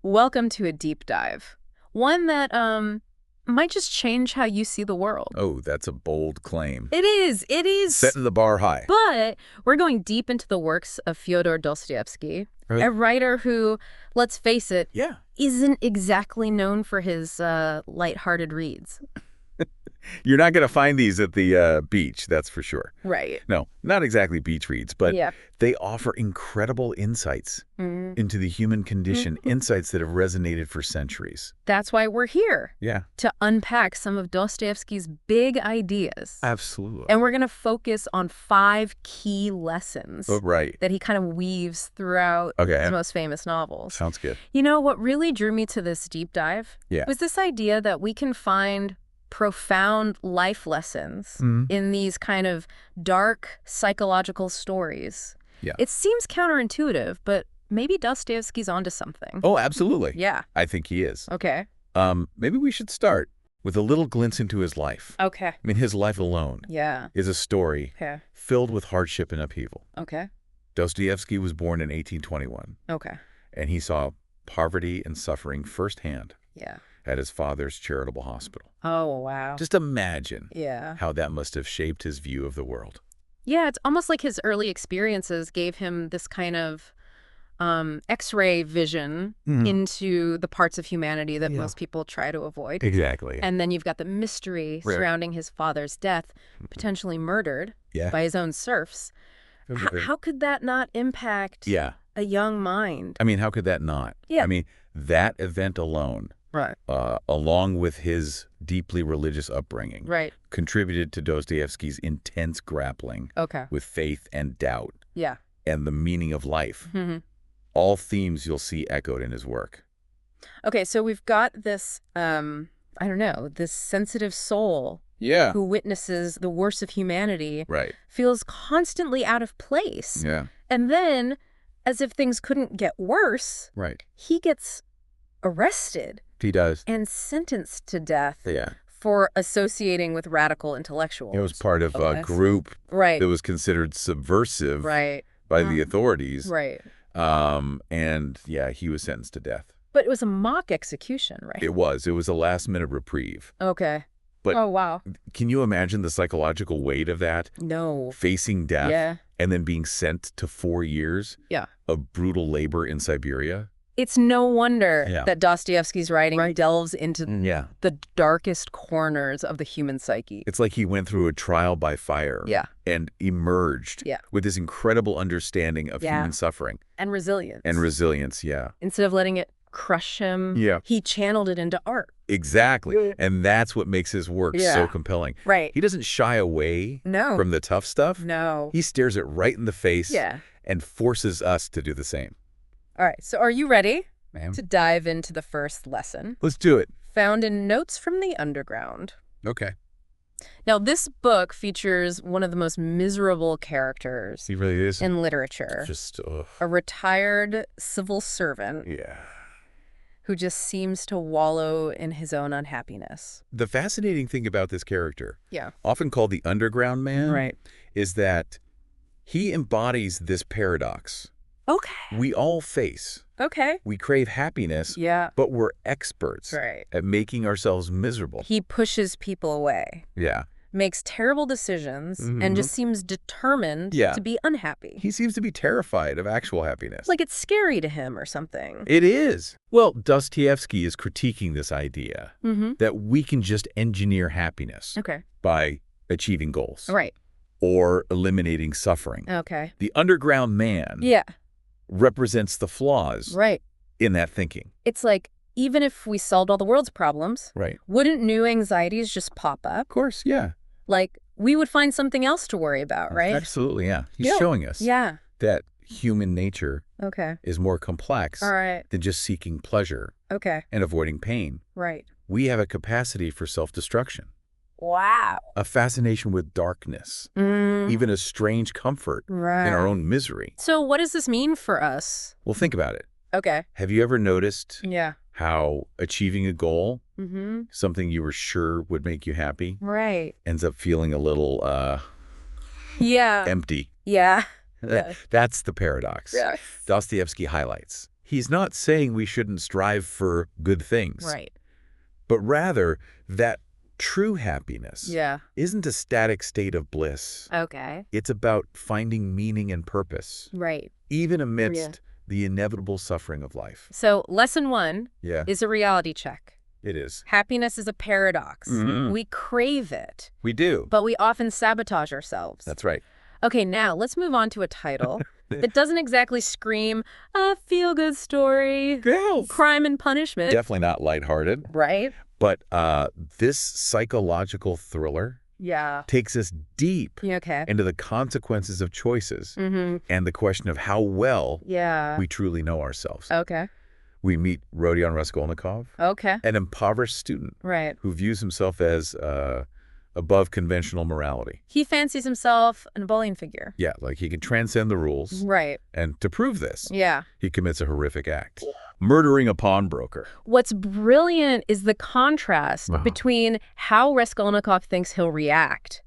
Welcome to a deep dive. One that might just change how you see the world. Oh, that's a bold claim. It is. It is. Setting the bar high. But we're going deep into the works of Fyodor Dostoevsky, Right. a writer who, let's face it, Yeah. isn't exactly known for his lighthearted reads. You're not going to find these at the beach, that's for sure. Right. No, not exactly beach reads, but Yeah. they offer incredible insights into the human condition, insights that have resonated for centuries. That's why we're here, Yeah. to unpack some of Dostoevsky's big ideas. Absolutely. And we're going to focus on 5 key lessons Oh, right. that he kind of weaves throughout Okay. his most famous novels. Sounds good. You know, what really drew me to this deep dive Yeah. was this idea that we can find profound life lessons in these kind of dark psychological stories. Yeah. It seems counterintuitive, but maybe Dostoevsky's onto something. Oh, absolutely. Yeah. I think he is. Okay. Maybe we should start with a little glimpse into his life. Okay. I mean, his life alone Yeah. is a story Okay. filled with hardship and upheaval. Okay. Dostoevsky was born in 1821, Okay. and he saw poverty and suffering firsthand Yeah. at his father's charitable hospital. Oh, wow. Just imagine Yeah. how that must have shaped his view of the world. Yeah, it's almost like his early experiences gave him this kind of X-ray vision into the parts of humanity that most people try to avoid. Exactly. And then you've got the mystery Right. surrounding his father's death, potentially murdered Yeah. by his own serfs. How could that not impact Yeah. a young mind? I mean, how could that not? Yeah. I mean, that event alone, Right. along with his deeply religious upbringing, Right. contributed to Dostoevsky's intense grappling Okay. with faith and doubt Yeah. and the meaning of life. hmm All themes you'll see echoed in his work. Okay, so we've got this, I don't know, this sensitive soul Yeah. who witnesses the worst of humanity, Right. feels constantly out of place. Yeah. And then, as if things couldn't get worse, Right. he gets arrested He does. and sentenced to death Yeah. for associating with radical intellectuals. It was part of Okay. a group Right. that was considered subversive Right. by the authorities. Right. And yeah, he was sentenced to death. But it was a mock execution, right? It was a last-minute reprieve. Okay. But- oh, wow. Can you imagine the psychological weight of that? No. Facing death Yeah. and then being sent to 4 years Yeah. of brutal labor in Siberia? It's no wonder Yeah. that Dostoevsky's writing delves into Yeah. the darkest corners of the human psyche. It's like he went through a trial by fire Yeah. and emerged Yeah. with this incredible understanding of Yeah. human suffering And resilience. and resilience. Yeah. Instead of letting it crush him, Yeah. he channeled it into art. Exactly. And that's what makes his work so Yeah. compelling. Right. He doesn't shy away No. from the tough stuff. No. He stares it right in the face Yeah. and forces us to do the same. All right. So are you ready Ma'am? to dive into the first lesson? Let's do it. Found in Notes from the Underground. Okay. Now, this book features one of the most miserable characters He really is. in literature. Just, A retired civil servant yeah. who just seems to wallow in his own unhappiness. The fascinating thing about this character, Yeah. often called the underground man, Right. is that he embodies this paradox Okay. we all face. Okay. We crave happiness, Yeah. but we're experts Right. at making ourselves miserable. He pushes people away, Yeah. makes terrible decisions, and just seems determined Yeah. to be unhappy. He seems to be terrified of actual happiness. Like it's scary to him or something. It is. Well, Dostoevsky is critiquing this idea Mm-hmm. that we can just engineer happiness Okay. by achieving goals Right. or eliminating suffering. Okay. The underground man Yeah. represents the flaws Right. in that thinking. It's like, even if we solved all the world's problems, Right. wouldn't new anxieties just pop up? Of course, yeah. Like, we would find something else to worry about, right? Absolutely, yeah. He's Yeah. showing us Yeah. that human nature Okay. is more complex All right. than just seeking pleasure Okay. and avoiding pain. Right. We have a capacity for self-destruction, Wow. a fascination with darkness, even a strange comfort Right. in our own misery. So what does this mean for us? Well, think about it. Okay. Have you ever noticed Yeah. how achieving a goal, Mm-hmm. something you were sure would make you happy, Right. ends up feeling a little Yeah. empty? Yeah. Yeah. That's the paradox Yes. Dostoevsky highlights. He's not saying we shouldn't strive for good things. Right. But rather that true happiness isn't a static state of bliss. Okay. It's about finding meaning and purpose. Right. Even amidst the inevitable suffering of life. So lesson 1 is a reality check. It is. Happiness is a paradox. We crave it. We do. But we often sabotage ourselves. That's right. Okay, now let's move on to a title that doesn't exactly scream a feel-good story, crime and punishment. Definitely not lighthearted. Right? But this psychological thriller takes us deep into the consequences of choices and the question of how well we truly know ourselves. Okay. We meet Rodion Raskolnikov, an impoverished student who views himself as above conventional morality. He fancies himself a Napoleon figure. Yeah, like he can transcend the rules. Right. And to prove this, Yeah. he commits a horrific act, murdering a pawnbroker. What's brilliant is the contrast between how Raskolnikov thinks he'll react,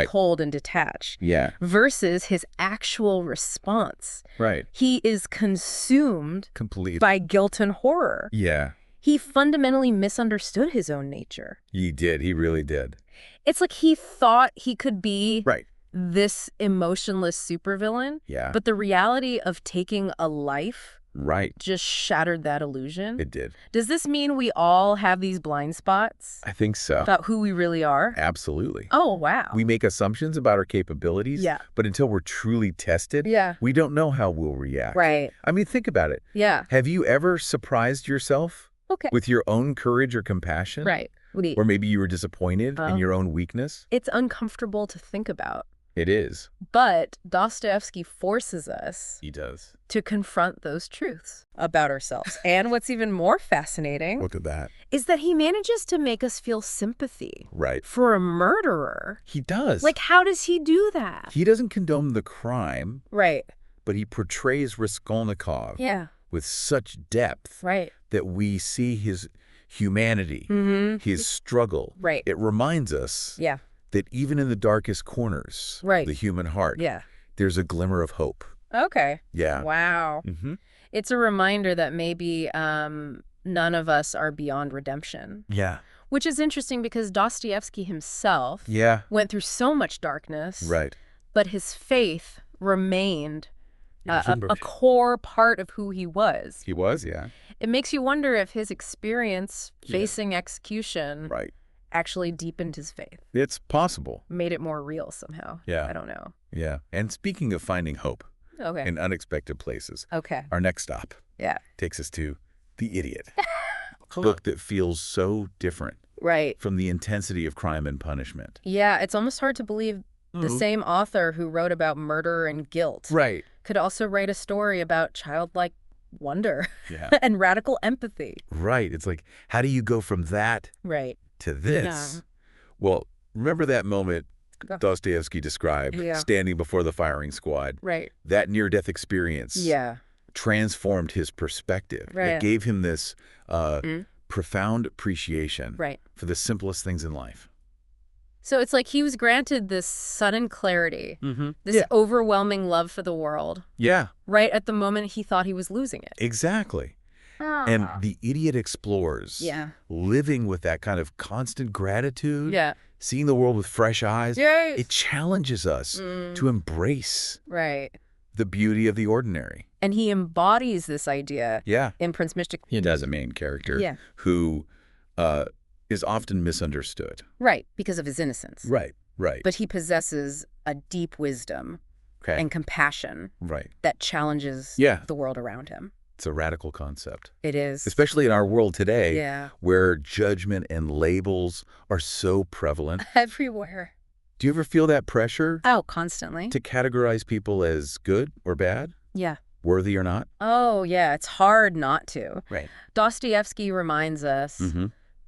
cold and detached, versus his actual response. Right. He is consumed Complete. by guilt and horror. Yeah. He fundamentally misunderstood his own nature. He did. He really did. It's like he thought he could be Right. this emotionless supervillain, but the reality of taking a life just shattered that illusion. It did. Does this mean we all have these blind spots I think so. about who we really are? Absolutely. Oh, wow. We make assumptions about our capabilities, but until we're truly tested, we don't know how we'll react. Right. I mean, think about it. Yeah. Have you ever surprised yourself with your own courage or compassion? Right. Or maybe you were disappointed in your own weakness? It's uncomfortable to think about. It is. But Dostoevsky forces us He does. to confront those truths about ourselves. And what's even more fascinating Look at that. is that he manages to make us feel sympathy for a murderer. He does. Like, how does he do that? He doesn't condone the crime, Right. but he portrays Raskolnikov with such depth that we see his humanity, his struggle. Right. It reminds us that even in the darkest corners of the human heart, there's a glimmer of hope. Okay. Yeah. Wow. It's a reminder that maybe none of us are beyond redemption. Yeah. Which is interesting because Dostoevsky himself went through so much darkness. Right. But his faith remained a core part of who he was. He was, yeah. It makes you wonder if his experience facing execution actually deepened his faith. It's possible. Made it more real somehow. Yeah. I don't know. Yeah. And speaking of finding hope in unexpected places, our next stop takes us to The Idiot, a book that feels so different from the intensity of crime and punishment. Yeah, it's almost hard to believe the same author who wrote about murder and guilt could also write a story about childlike wonder and radical empathy. Right. It's like, how do you go from that to this? Well, remember that moment Dostoevsky described standing before the firing squad? That near-death experience transformed his perspective. It gave him this profound appreciation for the simplest things in life. So it's like he was granted this sudden clarity, this overwhelming love for the world. Right at the moment he thought he was losing it. Exactly. And The Idiot explores living with that kind of constant gratitude, seeing the world with fresh eyes. It challenges us to embrace the beauty of the ordinary. And he embodies this idea in Prince Mystic. He does a main character who is often misunderstood. Right, because of his innocence. Right. But he possesses a deep wisdom and compassion that challenges the world around him. It's a radical concept. It is. Especially in our world today, where judgment and labels are so prevalent. Everywhere. Do you ever feel that pressure? Oh, constantly. To categorize people as good or bad? Yeah. Worthy or not? Oh, yeah. It's hard not to. Right. Dostoevsky reminds us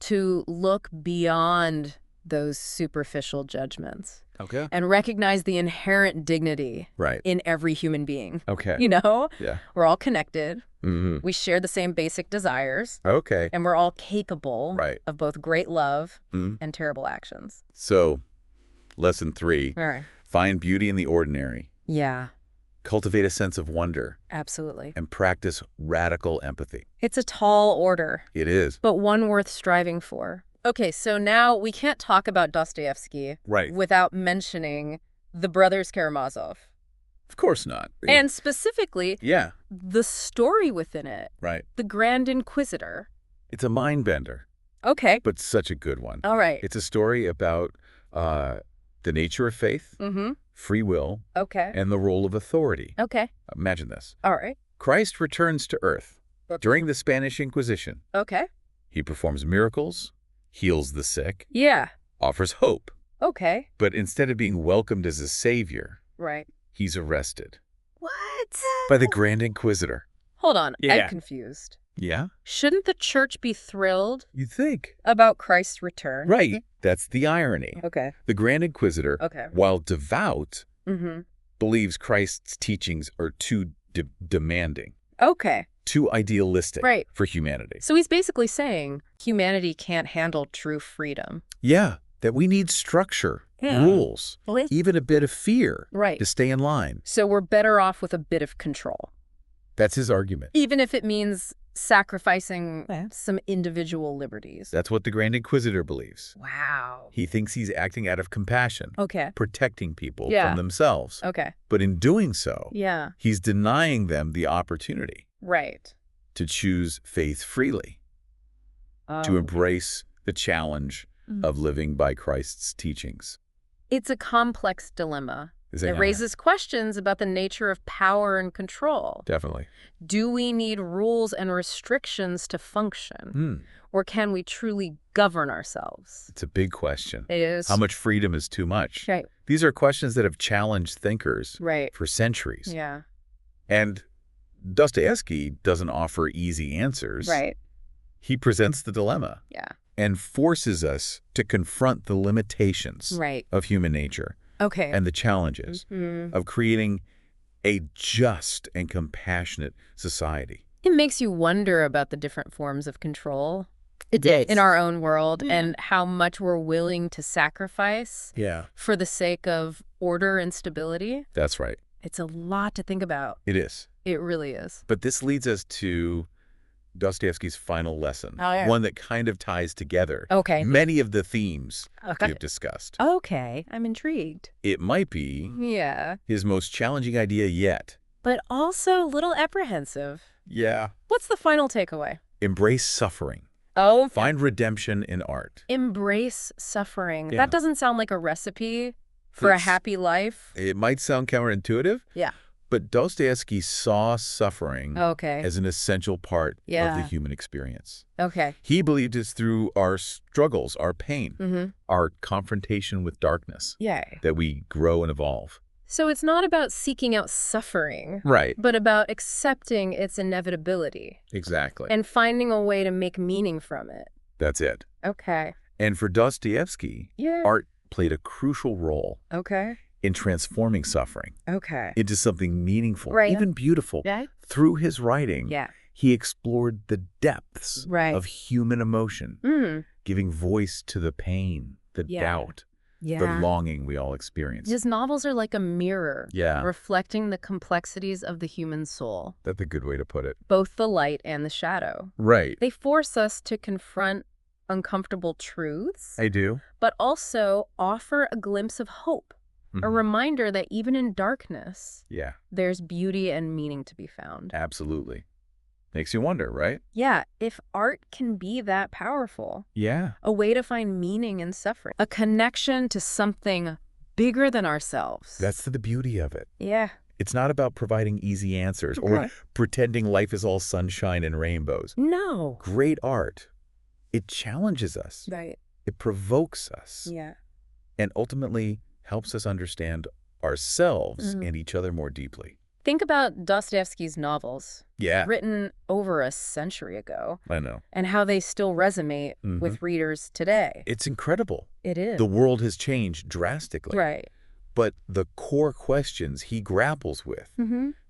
to look beyond those superficial judgments. Okay. And recognize the inherent dignity in every human being. Okay. You know? Yeah. We're all connected. We share the same basic desires. Okay. And we're all capable of both great love and terrible actions. So, lesson 3. All right. Find beauty in the ordinary. Yeah. cultivate a sense of wonder. Absolutely. And practice radical empathy. It's a tall order. It is. But one worth striving for. Okay, so now we can't talk about Dostoevsky without mentioning the brothers Karamazov. Of course not. And specifically, the story within it. Right. The Grand Inquisitor. It's a mind bender. Okay. But such a good one. All right. It's a story about the nature of faith, free will, and the role of authority. Okay. Imagine this. All right. Christ returns to Earth during the Spanish Inquisition. Okay. He performs miracles, heals the sick, offers hope. Okay. But instead of being welcomed as a savior, he's arrested. What? By the Grand Inquisitor. Hold on, I'm confused. Yeah? Shouldn't the church be thrilled? You'd think. About Christ's return? Right. That's the irony. Okay. The Grand Inquisitor, while devout, believes Christ's teachings are too demanding. Okay. Too idealistic for humanity. So he's basically saying humanity can't handle true freedom. Yeah, that we need structure, rules, even a bit of fear to stay in line. So we're better off with a bit of control. That's his argument. Even if it means sacrificing some individual liberties. That's what the Grand Inquisitor believes. Wow. He thinks he's acting out of compassion. Okay. Protecting people from themselves. Okay. But in doing so, he's denying them the opportunity. Right. To choose faith freely. To embrace the challenge of living by Christ's teachings. It's a complex dilemma. It raises questions about the nature of power and control. Definitely. Do we need rules and restrictions to function? Or can we truly govern ourselves? It's a big question. It is. How much freedom is too much? Right. These are questions that have challenged thinkers for centuries. Yeah. And Dostoevsky doesn't offer easy answers. Right. He presents the dilemma. Yeah. And forces us to confront the limitations of human nature. Okay. And the challenges of creating a just and compassionate society. It makes you wonder about the different forms of control It is. in our own world and how much we're willing to sacrifice for the sake of order and stability. That's right. It's a lot to think about. It is. It really is. But this leads us to Dostoevsky's final lesson, one that kind of ties together many of the themes we've discussed. Okay, I'm intrigued. It might be his most challenging idea yet. But also a little apprehensive. Yeah. What's the final takeaway? Embrace suffering. Oh. Find redemption in art. Embrace suffering. That doesn't sound like a recipe for a happy life. It might sound counterintuitive. Yeah. But Dostoevsky saw suffering as an essential part of the human experience. Okay. He believed it's through our struggles, our pain, our confrontation with darkness that we grow and evolve. So it's not about seeking out suffering, but about accepting its inevitability. Exactly. And finding a way to make meaning from it. That's it. Okay. And for Dostoevsky, art played a crucial role in transforming suffering into something meaningful, even beautiful. Through his writing, he explored the depths of human emotion, giving voice to the pain, the doubt, the longing we all experience. His novels are like a mirror, reflecting the complexities of the human soul. That's a good way to put it. Both the light and the shadow. Right. They force us to confront uncomfortable truths. I do. But also offer a glimpse of hope. A reminder that even in darkness, there's beauty and meaning to be found. Absolutely. Makes you wonder, right? Yeah, if art can be that powerful. Yeah. A way to find meaning in suffering. A connection to something bigger than ourselves. That's the beauty of it. Yeah. It's not about providing easy answers or pretending life is all sunshine and rainbows. No. Great art, it challenges us. Right. It provokes us. Yeah. And ultimately helps us understand ourselves and each other more deeply. Think about Dostoevsky's novels. Yeah. Written over a century ago. I know. And how they still resonate with readers today. It's incredible. It is. The world has changed drastically. Right. But the core questions he grapples with,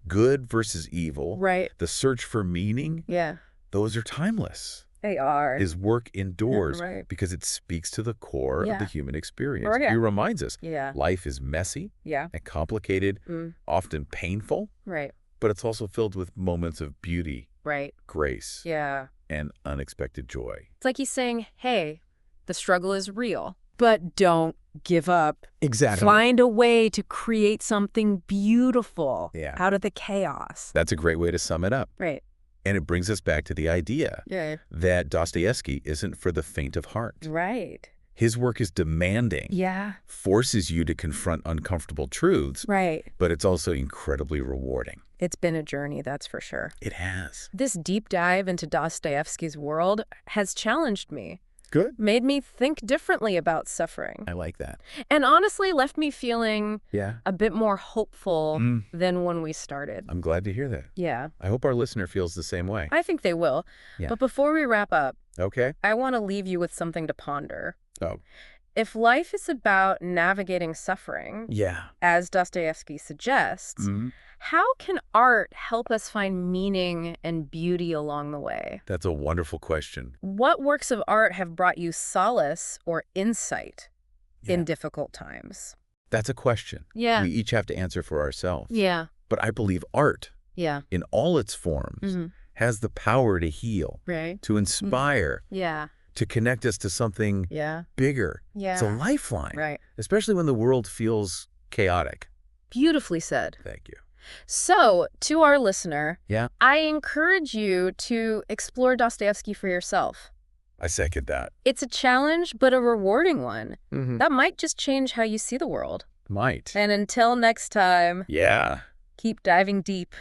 good versus evil, the search for meaning, those are timeless. They are. His work endures because it speaks to the core of the human experience. He reminds us life is messy and complicated, often painful, but it's also filled with moments of beauty, grace, and unexpected joy. It's like he's saying, hey, the struggle is real, but don't give up. Exactly. Find a way to create something beautiful out of the chaos. That's a great way to sum it up. Right. And it brings us back to the idea that Dostoevsky isn't for the faint of heart. Right. His work is demanding, forces you to confront uncomfortable truths, but it's also incredibly rewarding. It's been a journey, that's for sure. It has. This deep dive into Dostoevsky's world has challenged me. Good. Made me think differently about suffering. I like that. And honestly left me feeling a bit more hopeful than when we started. I'm glad to hear that. Yeah. I hope our listener feels the same way. I think they will. Yeah. But before we wrap up, I want to leave you with something to ponder. Oh. If life is about navigating suffering, as Dostoevsky suggests, how can art help us find meaning and beauty along the way? That's a wonderful question. What works of art have brought you solace or insight in difficult times? That's a question we each have to answer for ourselves. Yeah. But I believe art, in all its forms, has the power to heal, to inspire, to connect us to something bigger. It's a lifeline, especially when the world feels chaotic. Beautifully said. Thank you. So, to our listener, I encourage you to explore Dostoevsky for yourself. I second that. It's a challenge, but a rewarding one. That might just change how you see the world. Might. And until next time, keep diving deep.